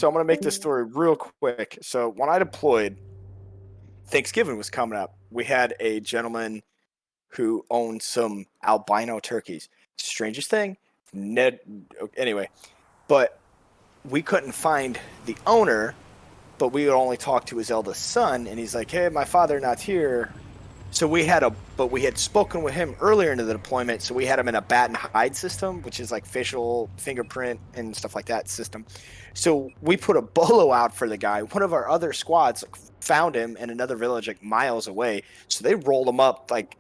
So I'm going to make this story real quick. So when I deployed, Thanksgiving was coming up. We had a gentleman who owned some albino turkeys. Strangest thing, Ned. Anyway, but we couldn't find the owner, but we would only talk to his eldest son, and he's like, "Hey, my father not here." So we had spoken with him earlier into the deployment, so we had him in a bat and hide system, which is like facial fingerprint and stuff like that system. So we put a bolo out for the guy. One of our other squads found him in another village like miles away. So they roll him up, like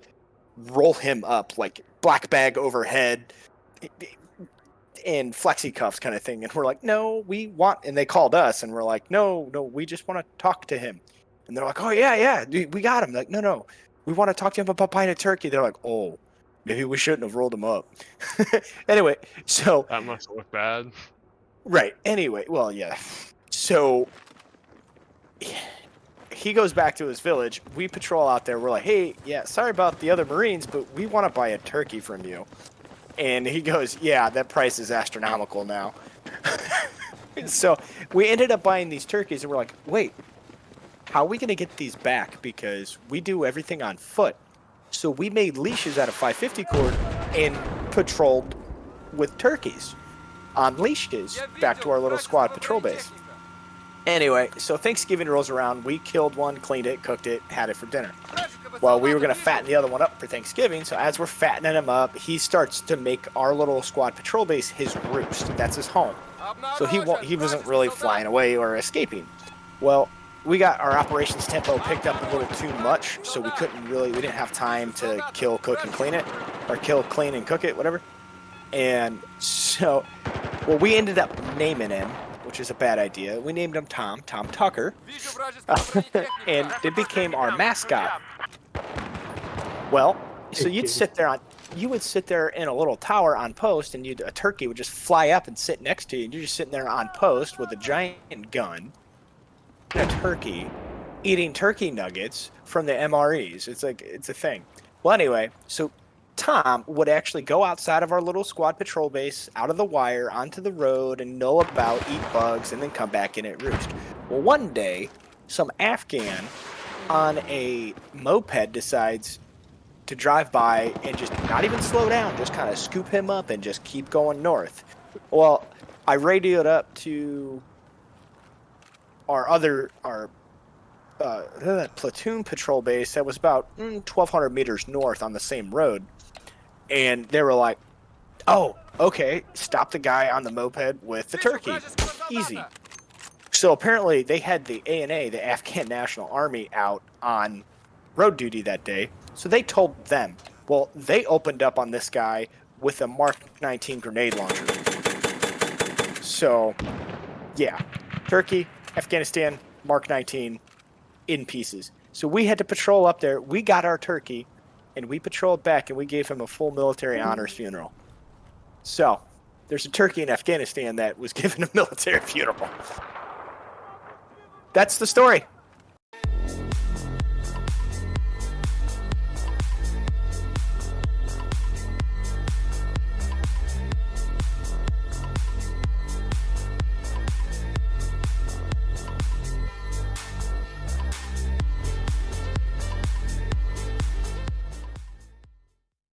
black bag overhead and flexi cuffs kind of thing. And we're like, no, and they called us and we're like, no, we just want to talk to him. And they're like, oh yeah, we got him. Like, no, we want to talk to him about buying a turkey. They're like, oh, maybe we shouldn't have rolled him up. Anyway, so That must look bad. right. Anyway, well, yeah. So he goes back to his village. We patrol out there. We're like, hey, yeah, sorry about the other Marines, but we want to buy a turkey from you. And he goes, yeah, that price is astronomical now. So we ended up buying these turkeys, and we're like, wait, how are we going to get these back? Because we do everything on foot. So we made leashes out of 550 cord and patrolled with turkeys on leashes back to our little squad patrol base. Anyway, so Thanksgiving rolls around. We killed one, cleaned it, cooked it, had it for dinner. Well, we were going to fatten the other one up for Thanksgiving, so as we're fattening him up, he starts to make our little squad patrol base his roost. That's his home. So he wasn't really flying away or escaping. Well, we got our operations tempo picked up a little too much, so we didn't have time to kill, cook, and clean it, or kill, clean, and cook it, whatever. And so, well, we ended up naming him, which is a bad idea. We named him Tom Tucker, and it became our mascot. Well, so you would sit there in a little tower on post, and a turkey would just fly up and sit next to you, and you're just sitting there on post with a giant gun, and a turkey, eating turkey nuggets from the MREs. It's a thing. Well, anyway, so Tom would actually go outside of our little squad patrol base, out of the wire, onto the road, and know about, eat bugs, and then come back in at roost. Well, one day, some Afghan on a moped decides to drive by and just not even slow down, just kind of scoop him up and just keep going north. Well, I radioed up to our platoon patrol base that was about 1,200 meters north on the same road. And they were like, oh, okay, stop the guy on the moped with the turkey. Easy. So apparently they had the ANA, the Afghan National Army, out on road duty that day. So they told them. Well, they opened up on this guy with a Mark 19 grenade launcher. So, yeah. Turkey, Afghanistan, Mark 19, in pieces. So we had to patrol up there. We got our turkey, and we patrolled back, and we gave him a full military honors funeral. So, there's a turkey in Afghanistan that was given a military funeral. That's the story.